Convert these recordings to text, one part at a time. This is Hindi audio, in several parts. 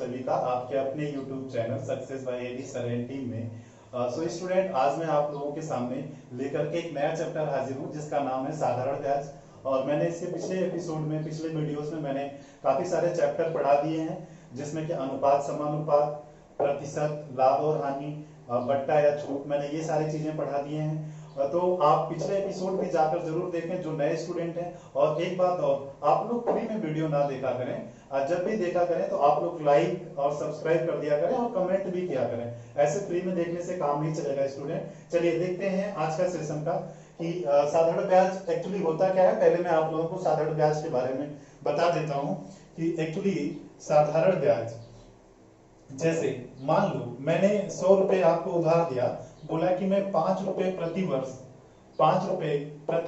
सभी का आपके अपने YouTube चैनल सक्सेस बाय एडी सरेन टीम में। सो स्टूडेंट, आज मैं आप लोगों के सामने लेकर के एक नया चैप्टर हाजिर हूँ जिसका नाम है साधारण ब्याज। और मैंने इसके पिछले एपिसोड में, पिछले वीडियोस में मैंने काफी सारे चैप्टर पढ़ा दिए हैं, जिसमें कि अनुपात, समानुपात, प्रतिशत, लाभ और हानि, बट्टा या छूट, मैंने ये सारी चीजें पढ़ा दिए हैं। तो आप पिछले एपिसोड भी जाकर जरूर देखें जो नए स्टूडेंट हैं। और एक बात और, आप लोग फ्री में वीडियो ना देखा करें, जब भी देखा करें तो आप लोग लाइक और सब्सक्राइब कर दिया करें और कमेंट भी किया करें। ऐसे फ्री में देखने से काम नहीं चलेगा स्टूडेंट। चलिए देखते हैं आज का सेशन का कि साधारण ब्याज एक्चुअली होता क्या है। पहले मैं आप लोगों को साधारण ब्याज के बारे में बता देता हूं कि एक्चुअली साधारण ब्याज, जैसे मान लो मैंने 100 रुपए आपको उधार दिया, बोला कि मैं 5 रुपए प्रति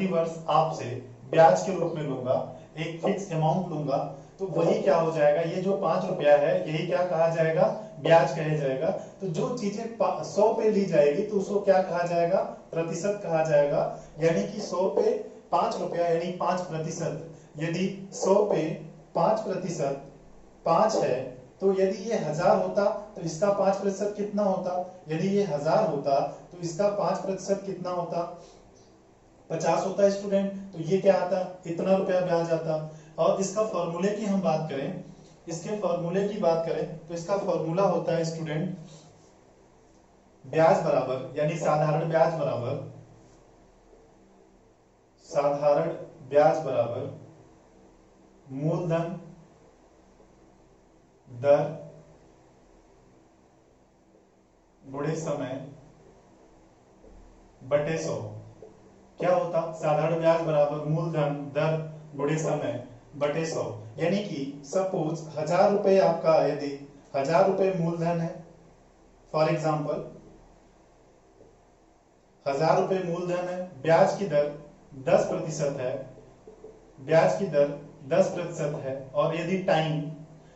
वर्ष आपसे ब्याज के रूप में लूंगा, एक फिक्स अमाउंट लूंगा। तो वही क्या हो जाएगा, ये जो 5 रुपया है यही क्या कहा जाएगा, ब्याज कहा जाएगा। तो जो चीजें 100 पे ली जाएगी तो उसको क्या कहा जाएगा, प्रतिशत कहा जाएगा। यानी कि 100 पे 5 रुपया यानी 5%। यदि 100 पे 5% 5 है, तो यदि ये 1000 होता तो इसका 5% कितना होता, यदि ये 1000 होता तो इसका 5% कितना होता, 50 होता है स्टूडेंट। तो ये क्या आता, इतना रुपया ब्याज आता। और इसका फॉर्मूले की हम बात करें, इसके फॉर्मूले की बात करें तो इसका फॉर्मूला होता है स्टूडेंट, ब्याज बराबर यानी साधारण ब्याज बराबर मूलधन दर गुणे समय बटे 100। क्या होता, साधारण ब्याज बराबर मूलधन दर गुणे समय बटे 100। यानी कि सपोज 1000 रुपए आपका, यदि 1000 रुपए मूलधन है, फॉर एग्जाम्पल 1000 रुपए मूलधन है, ब्याज की दर 10% है, ब्याज की दर 10% है। और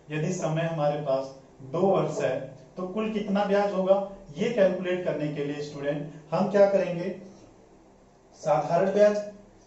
यदि समय हमारे पास 2 वर्ष है तो कुल कितना ब्याज होगा, ये कैलकुलेट करने के लिए स्टूडेंट हम क्या करेंगे, साधारण ब्याज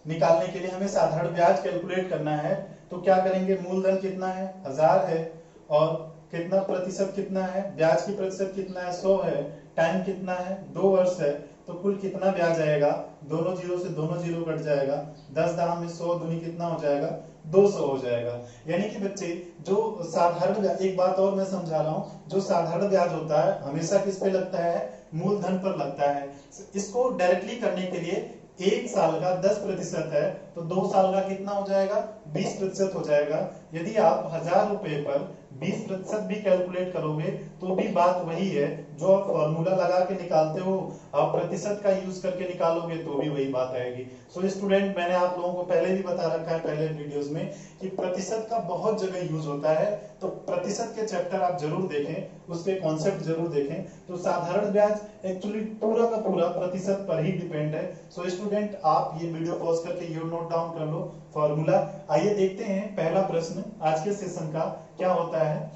निकालने के लिए हमें साधारण ब्याज कैलकुलेट करना है। तो क्या करेंगे, मूलधन कितना है, 1000 है, और कितना प्रतिशत कितना है, ब्याज की प्रतिशत कितना है, 100 है, टाइम कितना है, 2 वर्ष है, तो कुल कितना ब्याज आएगा, दोनों जीरो से दोनों जीरो कट जाएगा, 10 दाम में 100 दूनी कितना हो जाएगा, 200 हो जाएगा। यानी कि बच्चे जो साधारण ब्याज, एक बात और मैं समझा रहा हूं, जो साधारण ब्याज होता है हमेशा किस पे लगता है, मूलधन पर लगता है। इसको डायरेक्टली करने के लिए 1 साल का 10% है तो 2 साल का कितना हो जाएगा, 20% हो जाएगा। यदि आप 1000 रुपए पर 20% भी कैलकुलेट करोगे तो भी बात वही है, जो आप फॉर्मूला लगा के निकालते हो, आप प्रतिशत का यूज करके निकालोगे तो भी वही बात आएगी। सो स्टूडेंट, मैंने आप लोगों को पहले भी बता रखा है पहले वीडियोस में कि प्रतिशत का बहुत जगह यूज होता है। तो प्रतिशत के चैप्टर आप जरूर देखें, उसके कॉन्सेप्ट जरूर देखें। तो साधारण ब्याज एक्चुअली पूरा का पूरा प्रतिशत पर ही डिपेंड है। सो स्टूडेंट, आप ये वीडियो पॉज करके ये नोट डाउन कर लो फॉर्मूला। आइए देखते हैं पहला प्रश्न आज के सेशन का क्या होता है।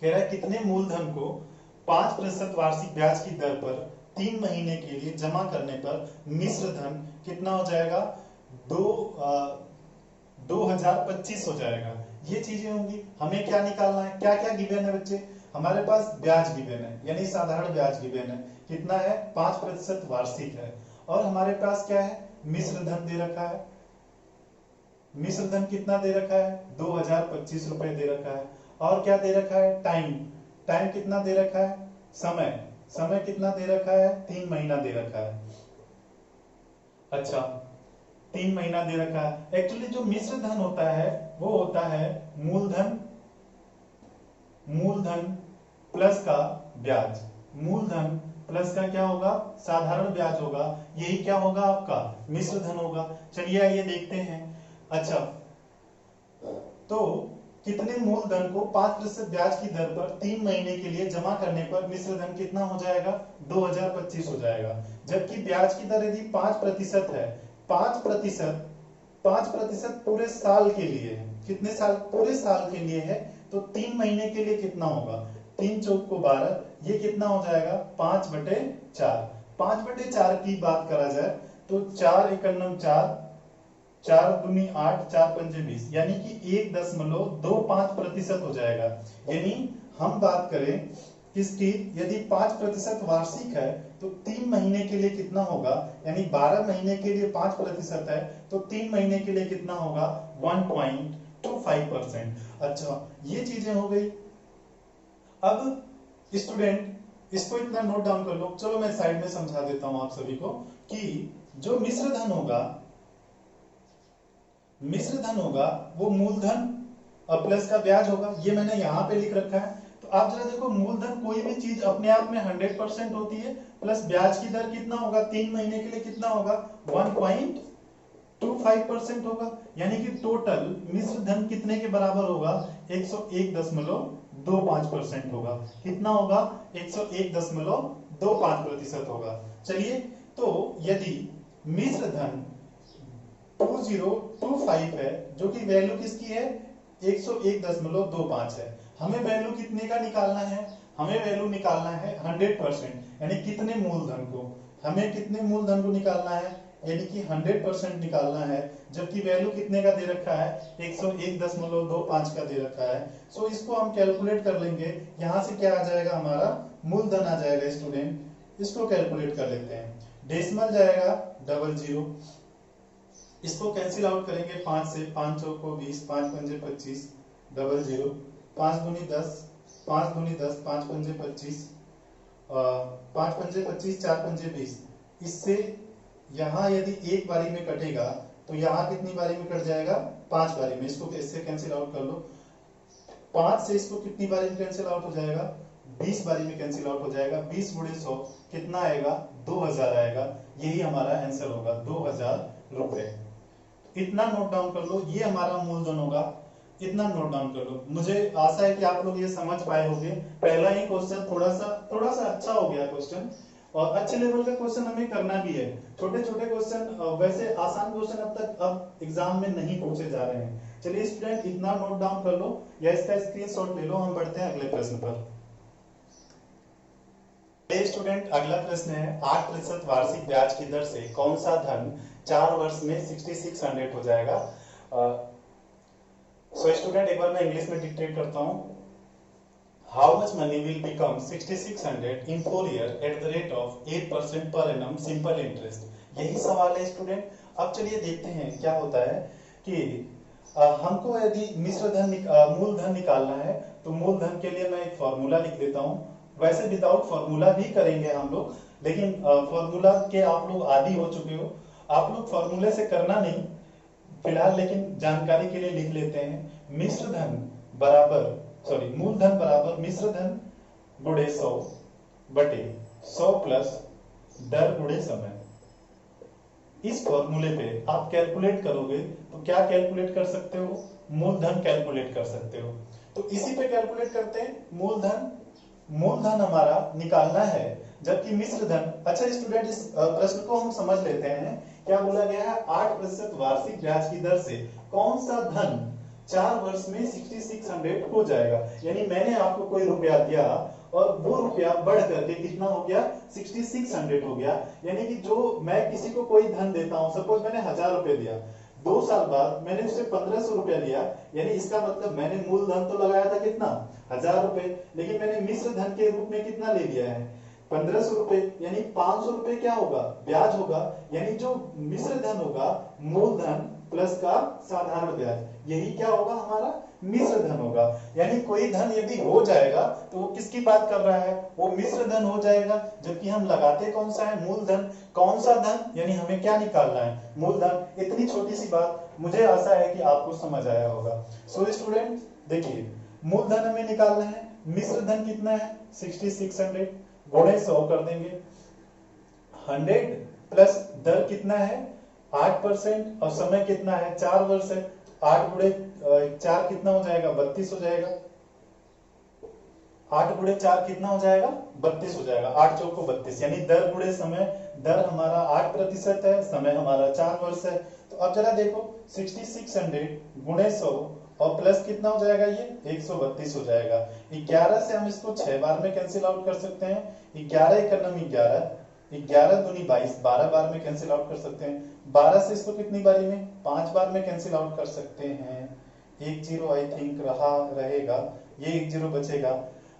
कह रहा है कितने मूलधन को 5% वार्षिक ब्याज की दर पर 3 महीने के लिए जमा करने पर मिश्र धन कितना हो जाएगा, 2025 हो जाएगा। ये चीजें होंगी। हमें क्या निकालना है, क्या क्या गिवन है बच्चे, हमारे पास ब्याज गिवन है यानी साधारण ब्याज गिवन है, कितना है, 5% वार्षिक है। और हमारे पास क्या है, मिश्र धन दे रखा है, मिश्र धन कितना दे रखा है, 2025 रुपए दे रखा है। और क्या दे रखा है, टाइम कितना दे रखा है, समय कितना दे रखा है, 3 महीना दे रखा है। अच्छा, 3 महीना दे रखा है। एक्चुअली जो मिश्र धन होता है वो होता है मूलधन प्लस का ब्याज। मूलधन प्लस का क्या होगा, साधारण ब्याज होगा। यही क्या होगा, आपका मिश्र धन होगा। चलिए आइए देखते हैं। अच्छा, तो कितने मूलधन को 5% ब्याज की दर पर 3 महीने के लिए जमा करने पर मिश्र धन कितना हो जाएगा, 2025 हो जाएगा। जबकि ब्याज की दर यदि 5% है, 5% पूरे साल के लिए है, कितने साल, पूरे साल के लिए है, तो 3 महीने के लिए कितना होगा, 3 चौक को 12, ये कितना हो जाएगा, 5/4। 5/4 की बात करा जाए तो 4 × 4 4 दूनी 8, 4 पंजे 20, यानी कि 1.25% हो जाएगा। यानी हम बात करें किसकी, यदि 5% वार्षिक है तो 3 महीने के लिए कितना होगा, यानी 12 महीने के लिए 5% है तो 3 महीने के लिए कितना होगा 1.25%। अच्छा, ये चीजें हो गई। अब स्टूडेंट इसको इतना नोट डाउन कर लो। चलो मैं साइड में समझा देता हूं आप सभी को कि जो मिश्र धन होगा वो मूलधन और प्लस का ब्याज होगा। ये मैंने यहां पे लिख रखा है। तो आप जरा देखो, मूलधन कोई भी चीज अपने आप में 100% होती है, प्लस ब्याज की दर कितना होगा 3 महीने के लिए कितना होगा 1.25% होगा। यानी कि टोटल मिश्र धन कितने के बराबर होगा 101.25% होगा। कितना होगा 101.25% होगा। चलिए, तो यदि मिश्र धन 2025 है, जो कि वैल्यू किसकी है 101.25 है, हमें वैल्यू कितने का निकालना है, हमें वैल्यू निकालना है 100%, यानी कितने मूलधन को, हमें कितने मूलधन को निकालना है, यानी कि 100% निकालना है। जबकि वैल्यू कितने का दे रखा है 101.25 का दे रखा है। सो इसको हम कैलकुलेट कर लेंगे। यहां से क्या आ जाएगा, हमारा मूलधन आ जाएगा स्टूडेंट। इसको कैलकुलेट कर लेते हैं। डेसिमल जाएगा 00, इसको कैंसिल आउट करेंगे 5 से, 5 चौको 20, 5 पंजे 25, 00, 5 दूनी 10, 5 दूनी 10, 5 पंजे 25, 5 पंजे 25, 4 पंजे 20। इससे यहाँ यदि एक बारी में कटेगा तो यहाँ कितनी बारी में कट जाएगा 5 बारी में। इसको इससे कैंसिल आउट कर लो। 5 से इसको कितनी बारी में कैंसिल आउट हो जाएगा 20 बारी में कैंसिल आउट हो जाएगा। 20 गुणे 100 कितना आएगा 2000 आएगा। यही हमारा आंसर होगा 2000 रुपए। इतना नोट डाउन कर लो, ये हमारा मूलधन होगा। इतना नोट डाउन कर लो। मुझे आशा है कि आप लोग ये समझ पाए होंगे। पहला ही क्वेश्चन थोड़ा सा अच्छा हो गया क्वेश्चन, और अच्छे लेवल का क्वेश्चन हमें करना भी है। छोटे छोटे क्वेश्चन, वैसे आसान क्वेश्चन अब एग्जाम में नहीं पूछे जा रहे हैं। चलिए स्टूडेंट, इतना नोट डाउन कर लो या इसका स्क्रीनशॉट ले लो। हम बढ़ते हैं अगले प्रश्न पर। स्टूडेंट, अगला प्रश्न है 8% वार्षिक ब्याज की दर से कौन सा धन 4 वर्ष में 6600 हो जाएगा। सो स्टूडेंट, एक बार मैं इंग्लिश में डिक्टेट करता हूं। How much money will become 6600 in 4 year at the rate of 8% per annum simple interest. यही सवाल है स्टूडेंट। अब चलिए देखते हैं क्या होता है कि हमको यदि मिश्र धन मूलधन निकालना है तो मूलधन के लिए मैं एक फॉर्मूला लिख देता हूं। वैसे विदाउट फॉर्मूला भी करेंगे हम लोग, लेकिन फॉर्मूला के आप लोग आदी हो चुके हो, आप लोग फॉर्मूले से करना नहीं फिलहाल, लेकिन जानकारी के लिए लिख लेते हैं। मिश्र धन बराबर मूलधन बराबर मिश्र धन गुणे 100 बटे 100 प्लस दर गुणे समय। इस फॉर्मूले पे आप कैलकुलेट करोगे तो क्या कैलकुलेट कर सकते हो, मूलधन कैलकुलेट कर सकते हो। तो इसी पे कैलकुलेट करते हैं। मूलधन हमारा निकालना है, जबकि मिश्र धन। अच्छा स्टूडेंट, इस प्रश्न को हम समझ लेते हैं। क्या बोला गया है 8% वार्षिक ब्याज की दर से कौन सा धन 4 वर्ष में 6600 हो जाएगा। यानी मैंने आपको कोई रुपया दिया और वो रुपया बढ़ करके कितना हो गया 6600 हो गया। यानी कि जो मैं किसी को कोई धन देता हूं, सपोज मैंने 1000 रुपए दिया, 2 साल बाद मैंने उससे 1500 रुपया लिया, यानी इसका मतलब मैंने मूलधन तो लगाया था कितना 1000 रुपए, लेकिन मैंने मिश्र धन के रूप में कितना ले लिया है 1500 रुपए, यानी 500 रुपए क्या होगा ब्याज होगा। यानी जो मिश्र धन होगा मूलधन प्लस का साधारण ब्याज, यही क्या होगा हमारा मिश्र धन होगा। यानी कोई धन यदि हो जाएगा तो वो किसकी बात कर रहा है, वो मिश्र धन हो जाएगा। जबकि हम लगाते कौन सा है मूलधन। कौन सा धन, यानी हमें क्या निकालना है मूलधन। इतनी छोटी सी बात, मुझे आशा है कि आपको समझ आया होगा। सो स्टूडेंट देखिए, मूलधन हमें निकालना है, मिश्र धन कितना है 6600 गुणे 100 कर देंगे। 100 प्लस दर कितना है 8% और समय कितना है 4 वर्ष है। 8 गुणे 4 कितना हो जाएगा 32 हो जाएगा। 8 गुणे 4 कितना हो जाएगा 32 हो जाएगा। 8 चौको 32, यानी दर गुणे समय। दर हमारा 8% है, समय हमारा 4 वर्ष है। तो अब जरा देखो 6600 गुणे 100 और प्लस कितना हो जाएगा ये 132 हो जाएगा। 11 से हम इसको 6 बार में कैंसिल आउट कर सकते हैं। 11 × 11 11 दूनी 22, 12 बार में कैंसिल आउट कर सकते हैं। 12 से इसको कितनी बारी में, 5 बार में कैंसिल आउट कर सकते हैं। एक जीरो आई थिंक रहेगा, ये एक जीरो बचेगा।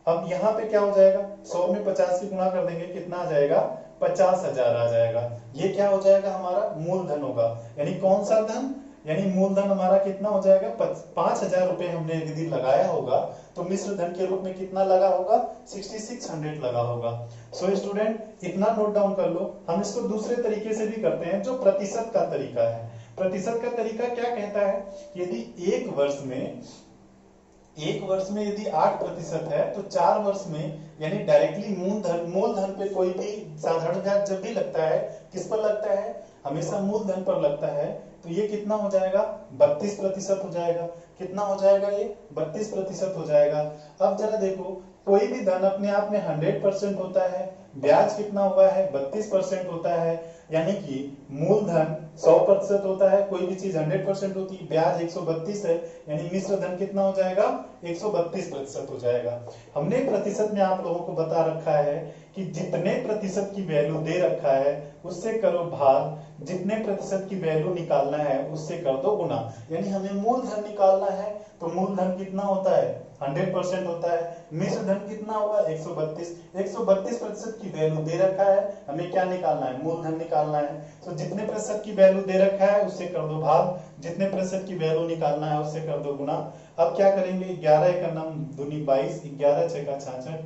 अब यहाँ पे क्या हो जाएगा, 100 में 50 की गुणा कर देंगे, कितना आ जाएगा, 50,000 आ जाएगा। ये क्या हो जाएगा, हमारा मूलधन होगा। यानी कौन सा धन, यानी मूलधन हमारा कितना हो जाएगा, 5,000 रुपए हमने यदि लगाया होगा तो मिश्र धन के रूप में कितना लगा होगा, 6600 लगा होगा। सो स्टूडेंट इतना नोट डाउन कर लो। हम इसको दूसरे तरीके से भी करते हैं, जो प्रतिशत का तरीका है। प्रतिशत का तरीका क्या कहता है, यदि एक वर्ष में यदि 8% है तो 4 वर्ष में, यानी डायरेक्टली मूलधन पे कोई भी साधारण ब्याज जब भी लगता है, किस पर लगता है, हमेशा मूलधन पर लगता है। तो ये कितना हो जाएगा, 32% हो जाएगा। कितना हो जाएगा, ये 32% हो जाएगा। अब जरा देखो, कोई भी धन अपने आप में 100% होता है, ब्याज कितना हुआ है, 32% होता है। यानी कि मूलधन 100% होता है, कोई भी चीज 100% होती है, ब्याज 132 है, यानी मिश्र धन कितना हो जाएगा, 132% हो जाएगा। हमने प्रतिशत में आप लोगों को बता रखा है कि जितने प्रतिशत की वैल्यू दे रखा है उससे करो भाग, जितने प्रतिशत की वैल्यू निकालना है उससे कर दो गुना। यानी हमें मूलधन निकालना है तो मूलधन कितना होता है, 100% होता है। मिश्र धन कितना हुआ, 132% की वैल्यू दे रखा है, हमें क्या निकालना है, मूलधन निकालना है। तो जितने प्रतिशत की वैल्यू दे रखा है उससे कर दो भाग, जितने प्रतिशत की वैल्यू निकालना है उससे कर दो गुना। अब क्या करेंगे, 11 का नाम दूनी 22, 11 6 का 66,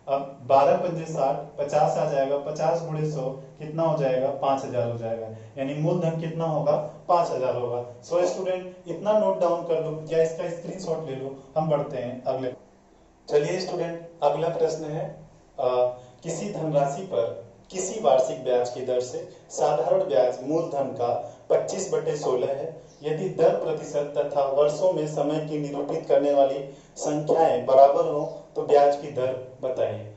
अब 12 पंजे 60, 50 आ जाएगा, 50 गुणे 100 कितना हो जाएगा, 5000 हो जाएगा। यानी मूलधन कितना होगा, 5000 होगा। सो स्टूडेंट इतना नोट डाउन कर लो, या इसका स्क्रीनशॉट ले लो। हम बढ़ते हैं अगले। चलिए स्टूडेंट, अगला प्रश्न है, किसी धनराशि पर किसी वार्षिक ब्याज की दर से साधारण ब्याज मूलधन का 25/16 है। यदि दर प्रतिशत तथा वर्षों में समय की निरूपित करने वाली संख्याएं बराबर हो तो ब्याज की दर बताइए।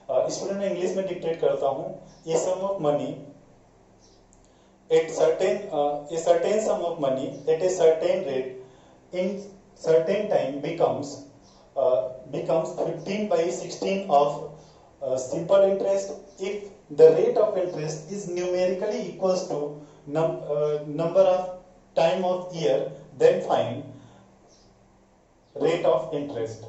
स्टूडेंट मैं इंग्लिश में डिक्टेट करता हूं। A sum of money a certain sum of money at a certain rate in certain time becomes 15/16 of simple interest if the rate of interest is numerically equals to number of time of year, then find rate of interest।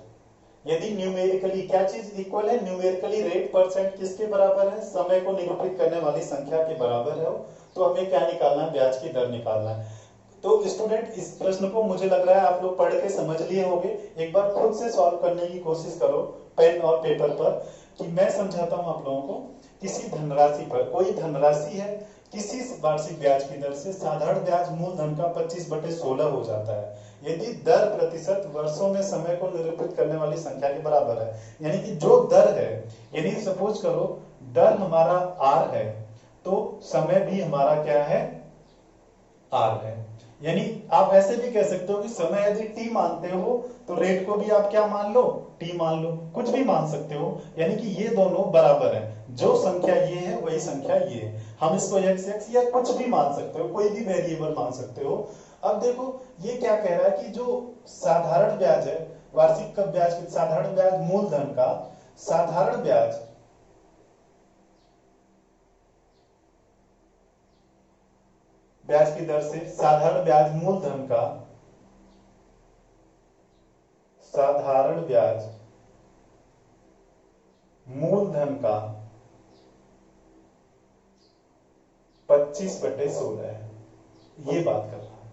यदि न्यूमेरिकली क्या चीज इक्वल है, न्यूमेरिकली रेट परसेंट किसके बराबर है, समय को निरूपित करने वाली संख्या के बराबर है, तो हमें क्या निकालना है, ब्याज की दर निकालना है। तो स्टूडेंट इस प्रश्न को मुझे लग रहा है आप लोग पढ़ के समझ लिए होंगे। एक बार खुद से सॉल्व करने की कोशिश करो पेन और पेपर पर, कि मैं समझाता हूं आप लोगों को। किसी धनराशि पर, कोई धनराशि है, किसी वार्षिक ब्याज की दर से साधारण ब्याज मूलधन का 25/16 हो जाता है यदि दर प्रतिशत वर्षों में समय को निरूपित करने वाली संख्या के बराबर है। यानी कि जो दर है, यानी सपोज करो दर हमारा आर है तो समय भी हमारा क्या है, आर है। यानी आप ऐसे भी कह सकते हो कि समय यदि टी मानते हो तो रेट को भी आप क्या मान लो, टी मान लो, कुछ भी मान सकते हो। यानी कि ये दोनों बराबर है, जो संख्या ये है वही संख्या ये है। हम इसको x या कुछ भी मान सकते हो, कोई भी वेरिएबल मान सकते हो। अब देखो ये क्या कह रहा है कि जो साधारण ब्याज है, वार्षिक का ब्याज, साधारण ब्याज मूलधन का, साधारण ब्याज की दर से साधारण ब्याज मूलधन का, साधारण ब्याज मूलधन का 25/16 है। ये बात कर रहा है,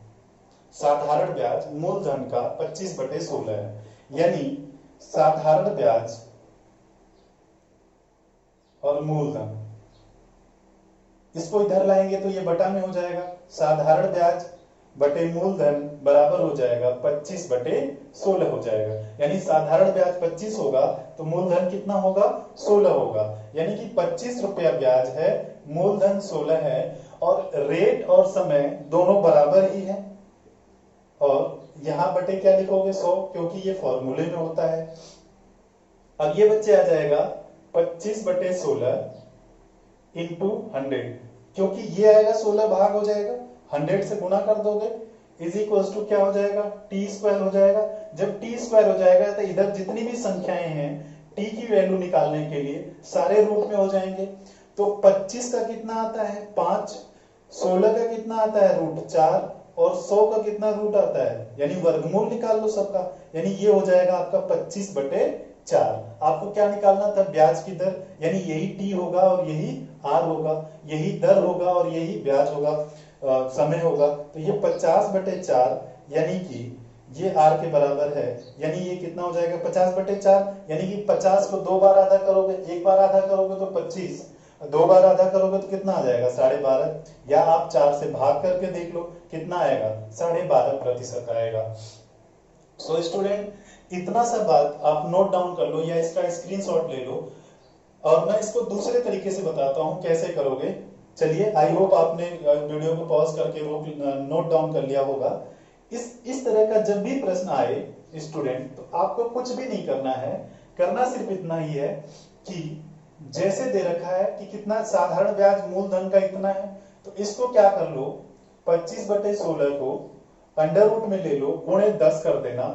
साधारण ब्याज मूलधन का 25/16 है। यानी साधारण ब्याज और मूलधन, इसको इधर लाएंगे तो ये बटा में हो जाएगा, साधारण ब्याज बटे मूलधन बराबर हो जाएगा 25/16 हो जाएगा। यानी साधारण ब्याज 25 होगा तो मूलधन कितना होगा, 16 होगा। यानी कि 25 रुपया ब्याज है, मूलधन 16 है, और रेट और समय दोनों बराबर ही है। और यहां बटे क्या लिखोगे, 100, क्योंकि ये फॉर्मूले में होता है। अब ये बच्चे आ जाएगा 25/16 इंटू 100, क्योंकि ये आएगा 16 भाग हो जाएगा, 100 से गुणा कर दोगे, इज इक्वल टू क्या हो जाएगा, t² हो जाएगा। जब t² हो जाएगा तो इधर जितनी भी संख्याएं हैं t की वैल्यू निकालने के लिए सारे रूट में हो जाएंगे। तो 25 का कितना आता है 5, 16 का कितना आता है √4 और 100 का कितना रूट आता है, यानी वर्गमूल निकाल लो सबका, यानी ये हो जाएगा आपका 25/4। आपको क्या निकालना था, ब्याज की दर, यानी यही टी होगा और यही आर होगा, यही दर होगा और यही ब्याज होगा, समय होगा। तो ये 50/4 यानी कि ये आर के बराबर है, यानी ये कितना हो जाएगा 50/4, यानी कि 50 को 2 बार आधा करोगे, एक बार आधा करोगे तो 25, 2 बार आधा करोगे तो कितना आ जाएगा 12.5, या आप 4 से भाग करके देख लो कितना आएगा 12.5% आएगा। सो स्टूडेंट इतना सा बात आप नोट डाउन कर लो या इसका स्क्रीनशॉट ले लो, और मैं इसको दूसरे तरीके से बताता हूं कैसे करोगे। चलिए, आई होप आपने वीडियो को पॉज करके वो नोट डाउन कर लिया होगा। इस तरह का जब भी प्रश्न आए स्टूडेंट, तो आपको कुछ भी नहीं करना है, करना सिर्फ इतना ही है कि जैसे दे रखा है कि कितना साधारण ब्याज मूलधन का इतना है, तो इसको क्या कर लो 25/16 को अंडर रूट में ले लो, गुणे 10 कर देना,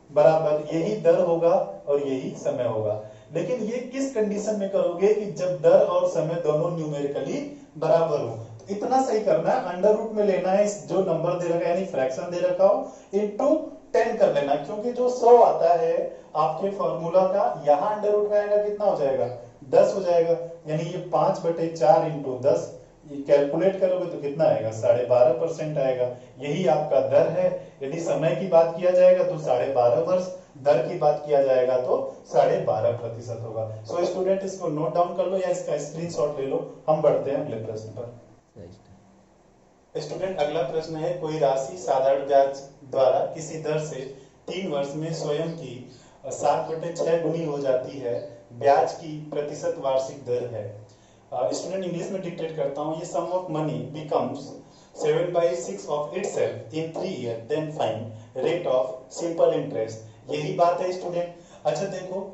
बराबर यही दर होगा और यही समय होगा। लेकिन ये किस कंडीशन में करोगे कि जब दर और समय दोनों न्यूमेरिकली बराबर हो। तो इतना सही करना है, अंडर रूट में लेना है, इस जो नंबर दे रखा है यानी फ्रैक्शन दे रखा हो इनटू 10 कर लेना, क्योंकि जो 100 आता है आपके फॉर्मूला का यहाँ अंडर रूट में आएगा कितना हो जाएगा 10 हो जाएगा, यानी ये 5/4 इंटू 10 कैलकुलेट करोगे तो कितना आएगा 12.5% आएगा। यही आपका दर है। यदि समय की बात किया जाएगा तो 12.5 वर्ष, दर की बात किया जाएगा तो 12.5% होगा। सो स्टूडेंट इसको नोट डाउन कर लो या इसका स्क्रीनशॉट ले लो। हम बढ़ते हैं अगले प्रश्न पर। स्टूडेंट अगला प्रश्न है, कोई राशि साधारण ब्याज द्वारा किसी दर से 3 वर्ष में स्वयं की 7/6 गुनी हो जाती है, ब्याज की प्रतिशत वार्षिक दर है। स्टूडेंट इंग्लिश में डिक्टेट करता हूं, ये sum of money becomes 7/6 of itself in 3 year, then find rate of simple interest. यही बात है स्टूडेंट। अच्छा देखो,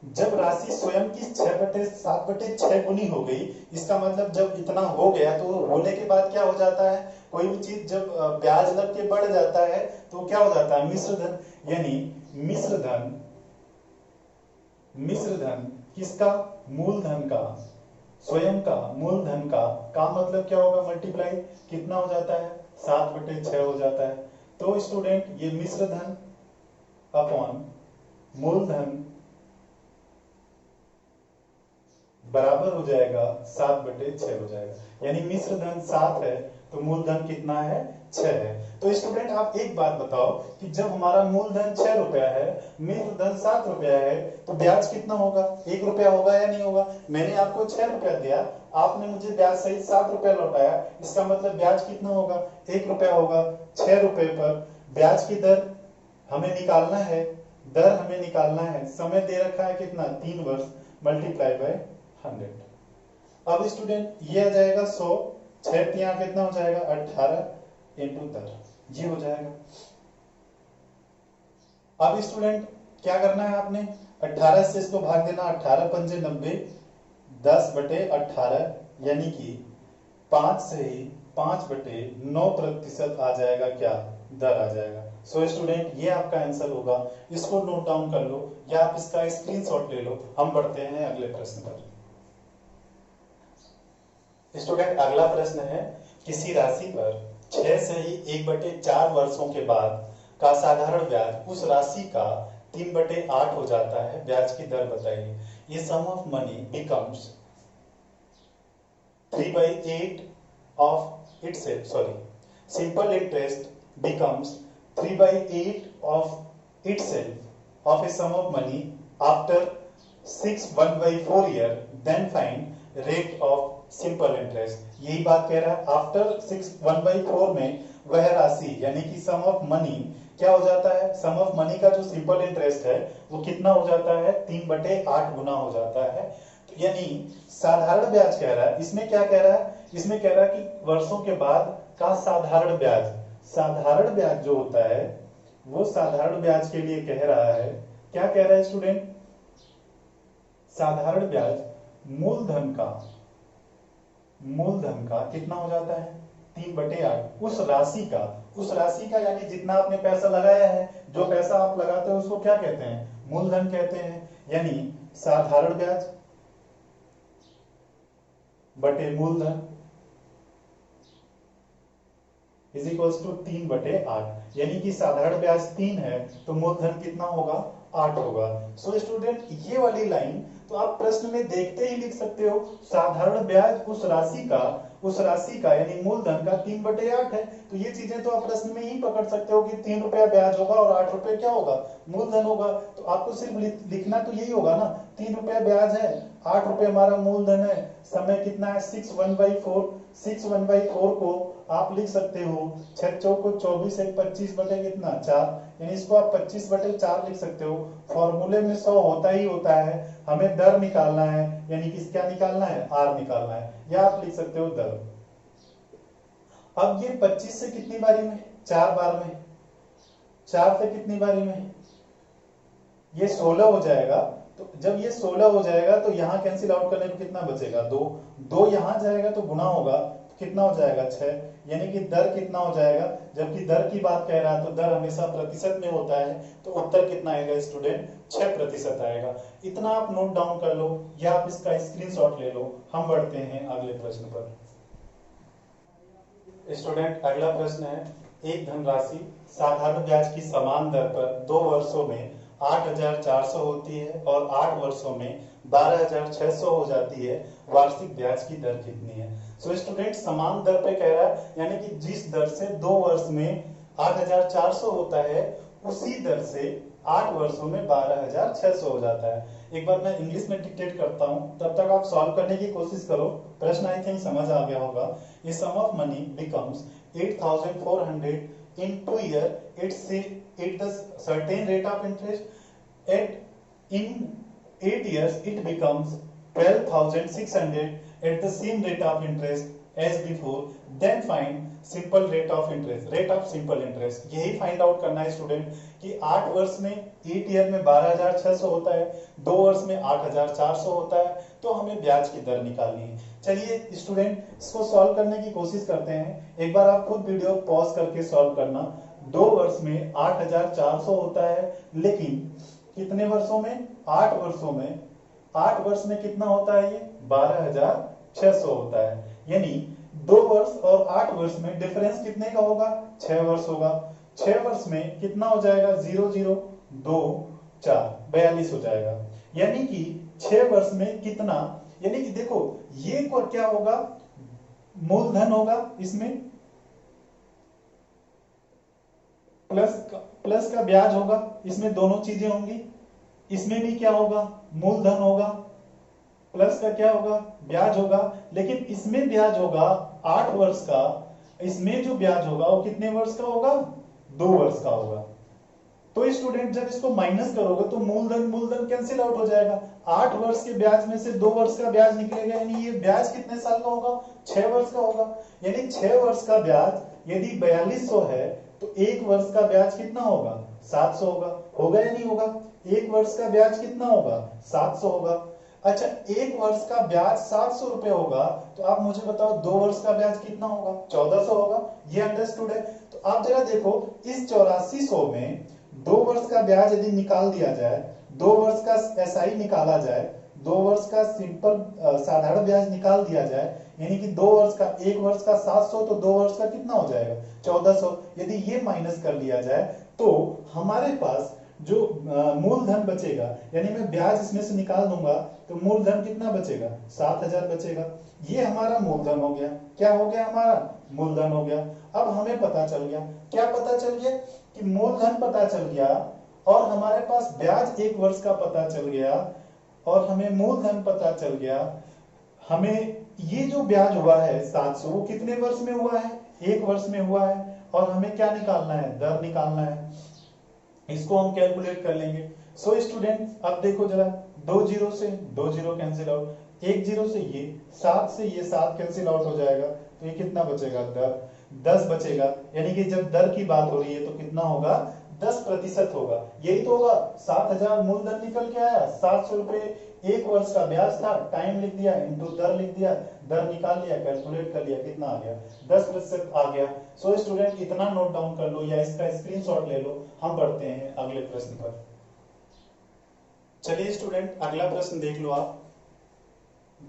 जब राशि स्वयं की 7/6 गुनी हो गई, इसका मतलब जब इतना हो गया तो होने के बाद क्या हो जाता है, कोई भी चीज जब ब्याज लग के बढ़ जाता है तो क्या हो जाता है मिश्र धन, यानी मिश्र धन किसका, मूलधन का, स्वयं का मूलधन का मतलब क्या होगा मल्टीप्लाई, कितना हो जाता है 7/6 हो जाता है। तो स्टूडेंट ये मिश्र धन अपॉन मूलधन बराबर हो जाएगा 7/6 हो जाएगा, यानी मिश्र धन 7 है तो मूलधन कितना है 6 है। तो स्टूडेंट आप एक बात बताओ कि जब हमारा मूलधन 6 रुपया है, मिश्र धन 7 रुपया है, तो ब्याज कितना होगा 1 रुपया होगा या नहीं होगा। मैंने आपको 6 रुपया दिया, आपने मुझे ब्याज सहित 7 रुपया लौटाया, इसका मतलब ब्याज कितना होगा 1 रुपया होगा। 6 रुपए पर ब्याज की दर हमें निकालना है, दर हमें निकालना है, समय दे रखा है कितना 3 वर्ष, मल्टीप्लाई बाय 100। अब स्टूडेंट ये आ जाएगा 100, 6 कितना हो जाएगा 18 इंटू दर, ये हो जाएगा। अब स्टूडेंट क्या करना है आपने 18 से इसको भाग देना, 18 पंजे 90, 10/18 यानी कि 5 से ही 5/9% आ जाएगा क्या, दर आ जाएगा। सो स्टूडेंट ये आपका आंसर होगा, इसको नोट डाउन कर लो या आप इसका स्क्रीनशॉट ले लो। हम बढ़ते हैं अगले प्रश्न पर। स्टूडेंट अगला प्रश्न है, किसी राशि पर 6 से ही 1/4 वर्षों के बाद का साधारण ब्याज उस राशि का 3/8 हो जाता है, ब्याज की दर बताइए। ये sum of money becomes 3/8 of itself, sorry, simple interest becomes 3/8 of itself of a sum of money after 1/4 year, then find rate of simple interest. यही बात कह रहा है, आफ्टर 1/4 में वह राशि यानी कि सम ऑफ मनी क्या हो जाता है, सम ऑफ मनी का जो सिंपल इंटरेस्ट है वो कितना हो जाता है 3/8 गुना हो जाता है। तो यानी साधारण ब्याज कह रहा है, इसमें क्या कह रहा है, इसमें कह रहा है कि वर्षों के बाद का साधारण ब्याज, साधारण ब्याज जो होता है वो साधारण ब्याज के लिए कह रहा है, क्या कह रहा है स्टूडेंट, साधारण ब्याज मूलधन का कितना हो जाता है 3/8, उस राशि का यानी जितना आपने पैसा लगाया है, जो पैसा आप लगाते हो उसको क्या कहते हैं, मूलधन कहते हैं। यानी साधारण ब्याज बटे मूलधन इज इक्वल्स टू 3/8, यानी कि साधारण ब्याज 3 है तो मूलधन कितना होगा, 8 होगा। सो स्टूडेंट ये वाली लाइन तो आप प्रश्न में देखते ही लिख सकते हो, साधारण ब्याज उस राशि का यानी मूलधन का 3/8 है, तो ये चीजें तो आप प्रश्न में ही पकड़ सकते हो कि 3 रुपया ब्याज होगा और 8 रुपये क्या होगा, मूलधन होगा। तो आपको सिर्फ लिखना तो यही होगा ना, 3 रुपया ब्याज है, 8 रुपये हमारा मूलधन है, समय कितना है 6/1/4, 6/1/4 को आप लिख सकते हो 6 चौको 24 एक 25 बटे कितना 4, यानी इसको आप 25/4 लिख सकते हो। फॉर्मूले में 100 होता ही होता है, हमें दर निकालना है, यानी कि क्या निकालना है, आर निकालना है, या आप लिख सकते हो दर। अब ये 25 से कितनी बारी में, 4 बार में, 4 से कितनी बारी में, ये 16 हो जाएगा। तो जब ये 16 हो जाएगा तो यहां कैंसिल आउट करने पर कितना बचेगा, 2, 2 यहां जाएगा तो गुना होगा, तो कितना हो जाएगा 6, यानी कि दर कितना हो जाएगा, जबकि दर की बात कह रहा है तो दर हमेशा प्रतिशत में होता है, तो उत्तर कितना आएगा स्टूडेंट, 6% आएगा। इतना आप नोट डाउन कर लो या आप इसका स्क्रीनशॉट ले लो। हम बढ़ते हैं अगले प्रश्न पर। स्टूडेंट अगला प्रश्न है, एक धनराशि साधारण ब्याज की समान दर पर 2 वर्षों में 8,400 होती है और 8 वर्षों में 12,600 हो जाती है, वार्षिक ब्याज की दर कितनी है। सो स्टूडेंट समान दर पे कह रहा है, यानी कि जिस दर से 2 वर्ष में 8,400 होता है उसी दर से 8 वर्षों में 12,600 हो जाता है। एक बार मैं इंग्लिश में डिक्टेट करता हूं, तब तक आप सॉल्व करने की कोशिश करो, प्रश्न आई थिंक समझ आ गया होगा। A sum of money becomes 8,400 in 2 years. It the certain rate of interest. In 8 years it becomes 12,600 at the same rate of interest as before. Then find simple rate of interest. Rate of simple interest. यही फाइंड आउट करना है स्टूडेंट कि 8 वर्ष में 8 ईयर में 12,600 होता है, 2 वर्ष में 8,400 होता है, तो हमें ब्याज की दर निकालनी है। चलिए स्टूडेंट इसको सॉल्व करने की कोशिश करते हैं। एक बार आप खुद वीडियो पॉज करके सॉल्व करना। 2 वर्ष में 8,400 होता है, लेकिन कितने वर्षों में, 8 वर्षों में, 8 वर्ष में कितना होता है, ये 12,600 होता है, यानी 2 वर्ष और 8 वर्ष में डिफरेंस कितने का होगा, 6 वर्ष होगा। 6 वर्ष में कितना हो जाएगा, 0 0 2 4 42 हो जाएगा, यानी कि 6 वर्ष में कितना, यानी कि देखो ये क्या होगा, मूलधन होगा, इसमें प्लस का ब्याज होगा, इसमें दोनों चीजें होंगी। इसमें भी क्या होगा, मूलधन होगा, प्लस का क्या होगा, ब्याज होगा, लेकिन इसमें ब्याज होगा 8 वर्ष का, इसमें जो ब्याज होगा वो कितने वर्ष का होगा, 2 वर्ष का होगा। तो स्टूडेंट जब इसको माइनस करोगे तो मूलधन कैंसिल आउट हो जाएगा। 8 वर्ष के ब्याज में से 2 वर्ष का ब्याज निकलेगा, यानी ये ब्याज कितने साल का होगा, 6 वर्ष का होगा। यानी 6 वर्ष का ब्याज यदि 4200 है तो 1 वर्ष का ब्याज कितना होगा, 700 होगा या नहीं होगा। 1 वर्ष का ब्याज कितना होगा, 700 होगा। अच्छा 1 वर्ष का ब्याज 700 रुपए होगा, तो आप मुझे बताओ 2 वर्ष का ब्याज कितना होगा, 1400 होगा। ये अंडरस्टूड है। तो आप जरा देखो इस 8400 में 2 वर्ष का ब्याज यदि निकाल दिया जाए, 2 वर्ष का एसआई निकाला जाए, 2 वर्ष का सिंपल साधारण ब्याज निकाल दिया जाए, यानी कि 2 वर्ष का, 1 वर्ष का 700 तो 2 वर्ष का कितना हो जाएगा, 1400। यदि ये माइनस कर लिया जाए तो हमारे पास जो मूलधन बचेगा, यानी मैं ब्याज इसमें से निकाल दूंगा तो मूलधन कितना बचेगा, 7,000 बचेगा। ये हमारा मूलधन हो गया। क्या हो गया, हमारा मूलधन हो गया। अब हमें पता चल गया, क्या पता चल गया कि मूलधन पता चल गया और हमारे पास ब्याज 1 वर्ष का पता चल गया और हमें मूलधन पता चल गया। हमें ये जो ब्याज हुआ है 700 वो कितने वर्ष में हुआ है, 1 वर्ष में हुआ है, और हमें क्या निकालना है, दर निकालना है। इसको हम कैलकुलेट कर लेंगे। सो स्टूडेंट अब देखो जरा, 2 जीरो से 2 जीरो कैंसिल आउट, 1 जीरो से ये 7 से ये 7 कैंसिल आउट हो जाएगा, तो ये कितना बचेगा, दर 10 बचेगा। यानी कि जब दर की बात हो रही है तो कितना होगा, 10% होगा। यही तो होगा, 7,000 मूलधन निकल के आया, 700 रुपए 1 वर्ष का ब्याज था, टाइम लिख दिया इंटू दर लिख दिया, दर निकाल लिया, कैलकुलेट कर लिया, कितना आ गया, 10% आ गया। सो स्टूडेंट इतना नोट डाउन कर लो या इसका स्क्रीनशॉट ले लो। हम बढ़ते हैं अगले प्रश्न पर। चलिए स्टूडेंट अगला प्रश्न देख लो आप।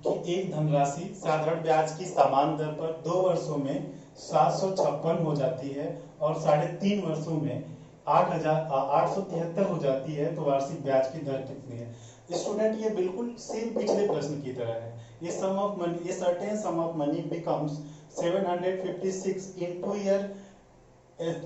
कि एक धनराशि साधारण ब्याज की समान दर पर 2 वर्षों में 756 हो जाती है और 3.5 वर्षों में 8,873 हो जाती है, तो वार्षिक ब्याज की दर कितनी है? स्टूडेंट ये बिल्कुल सेम पिछले प्रश्न की तरह है। ये सम ऑफ मनी, ये certain some of money becomes 756 in 2 year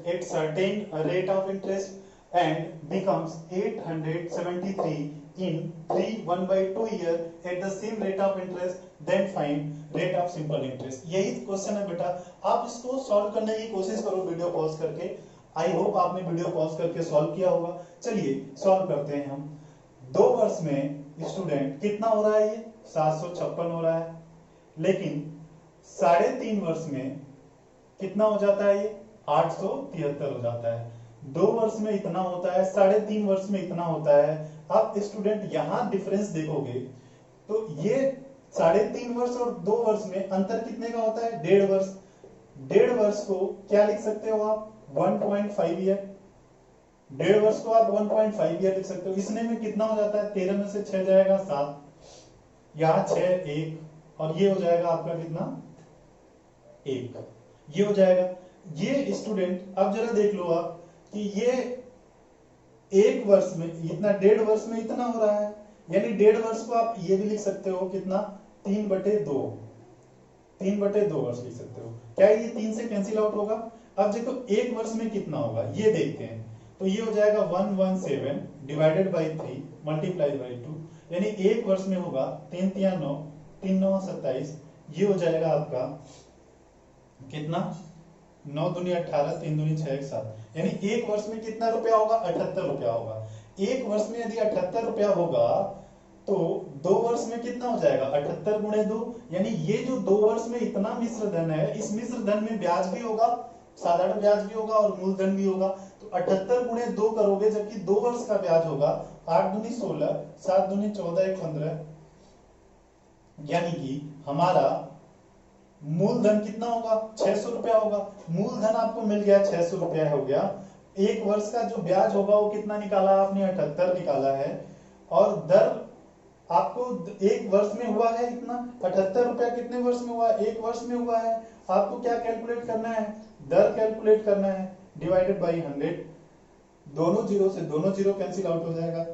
at certain rate of interest and becomes 873 in 3 1/2 year at the same rate of interest, then find rate of simple interest। यही क्वेश्चन है बेटा, आप इसको सॉल्व करने की कोशिश करो वीडियो पॉज करके। आई होप आपने वीडियो पॉज करके सॉल्व किया होगा। चलिए सॉल्व करते हैं हम। 2 वर्ष में स्टूडेंट कितना हो रहा है? ये 756 हो रहा है, लेकिन 3.5 वर्ष में कितना हो जाता है? ये 873 हो जाता है। 2 वर्ष में इतना होता है, 3.5 वर्ष में इतना होता है। अब स्टूडेंट यहां डिफरेंस देखोगे तो ये 3.5 वर्ष और 2 वर्ष में अंतर कितने का होता है? 1.5 वर्ष। 1.5 वर्ष को क्या लिख सकते हो आप? 1.5 ईयर। 1.5 वर्ष को आप 1.5 ईयर लिख सकते हो। इसने में कितना हो जाता है? 13 में से 6 जाएगा 7, यहाँ 6 1, और ये हो जाएगा आपका कितना? 1। ये हो जाएगा। ये स्टूडेंट अब जरा देख लो आप कि ये 1 वर्ष में इतना, 1.5 वर्ष में इतना हो रहा है, यानी 1.5 वर्ष को आप ये भी लिख सकते हो कितना? 3/2। 3/2 वर्ष लिख सकते हो। क्या ये 3 से कैंसिल आउट होगा? अब देखो 1 वर्ष में कितना होगा ये देखते हैं। तो ये हो जाएगा 117 डिवाइडेड बाई 3 मल्टीप्लाई बाई 2, यानी 1 वर्ष में होगा 3 3 9, 3 9 27। ये हो जाएगा आपका कितना? 9 दूनी 18, 3 दूनी 6 1 7, यानी 1 वर्ष में कितना रुपया होगा? 78 रुपया होगा। 1 वर्ष में यदि 78 रुपया होगा तो 2 वर्ष में कितना हो जाएगा? 78 गुणे 2, यानी ये जो 2 वर्ष में इतना मिश्र धन है, इस मिश्र धन में ब्याज भी होगा, साधारण ब्याज भी होगा और मूलधन भी होगा। तो 78 गुणे 2 करोगे, जबकि 2 वर्ष का ब्याज होगा 8 दूनी 16, 7 दूनी 14 1 15, यानी कि हमारा मूलधन कितना होगा? 600 रुपया होगा। मूलधन आपको मिल गया, 600 रुपया हो गया। 1 वर्ष का जो ब्याज होगा वो कितना निकाला आपने? 78 निकाला है। और दर आपको 1 वर्ष में हुआ है इतना 78 रुपया, कितने वर्ष में हुआ? 1 वर्ष में हुआ है। आपको क्या कैलकुलेट करना है? दर कैलकुलेट करना है, डिवाइडेड बाई 100। दोनों जीरो से दोनों जीरो कैंसिल आउट हो जाएगा,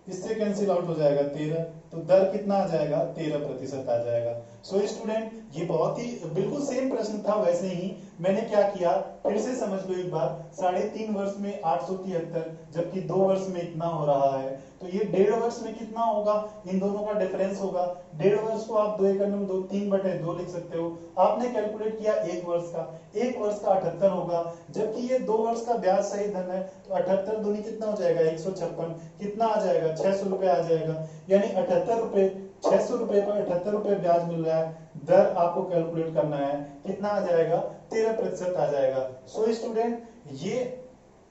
इससे कैंसिल आउट हो जाएगा 13, तो दर कितना आ जाएगा? 13% आ जाएगा। सो स्टूडेंट ये बहुत ही बिल्कुल सेम प्रश्न था। वैसे ही मैंने क्या किया, फिर से समझ लो एक बार। 3.5 वर्ष में 873, जबकि 2 वर्ष में इतना हो रहा है, तो ये 1.5 वर्ष में कितना होगा? इन दोनों का डिफरेंस होगा। 1.5 वर्ष को आप 2 एकड़ में 2 3/2 लिख सकते हो। आपने कैलकुलेट किया 1 वर्ष का, 1 वर्ष का 78 होगा, जबकि ये 2 वर्ष का ब्याज सही धन है, तो 78 दूनी कितना हो जाएगा? 156, कितना आ जाएगा? 600 रुपए आ जाएगा। यानी 78 रुपए, 600 रुपए पर 78 रुपए ब्याज मिल रहा है। दर आपको कैलकुलेट करना है, कितना आ जाएगा? 13% आ जाएगा। सो स्टूडेंट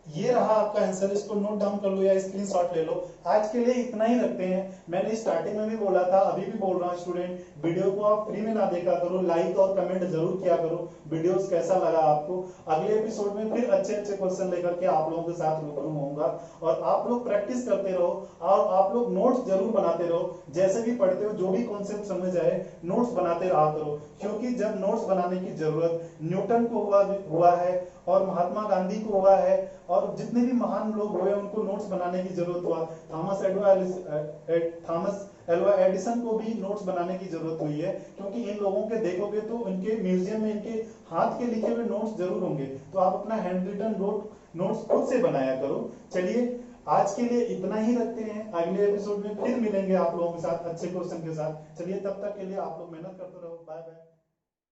ये रहा आपका आंसर। इसको नोट डाउन कर लो या स्क्रीनशॉट ले लो। आज के लिए इतना ही रखते हैं। मैंने स्टार्टिंग में भी बोला था, अभी भी बोल रहा हूँ स्टूडेंट, वीडियो को आप फ्री में ना देखा करो, लाइक और कमेंट जरूर किया करो। वीडियोस कैसा लगा आपको। अगले एपिसोड में फिर अच्छे अच्छे क्वेश्चन लेकर के आप लोगों के साथ रूबरू होऊंगा, और आप लोग प्रैक्टिस करते रहो और आप लोग नोट्स जरूर बनाते रहो। जैसे भी पढ़ते हो, जो भी कॉन्सेप्ट समझ आए, नोट्स बनाते रहा करो, क्योंकि जब नोट्स बनाने की जरूरत न्यूटन को हुआ है और महात्मा गांधी को हुआ है, और जितने भी महान लोग हुए उनको नोट्स बनाने की जरूरत हुआ। थॉमस एल्वा एडिसन को भी नोट्स बनाने की जरूरत हुई है, क्योंकि इन लोगों के देखोगे तो इनके म्यूजियम में इनके हाथ के लिखे हुए नोट्स जरूर होंगे। तो आप अपना हैंड रिटन नोट्स खुद से बनाया करो। चलिए आज के लिए इतना ही रखते हैं। अगले एपिसोड में फिर मिलेंगे आप लोगों के साथ अच्छे क्वेश्चन के साथ। चलिए तब तक के लिए आप लोग मेहनत करते रहो। Bye bye.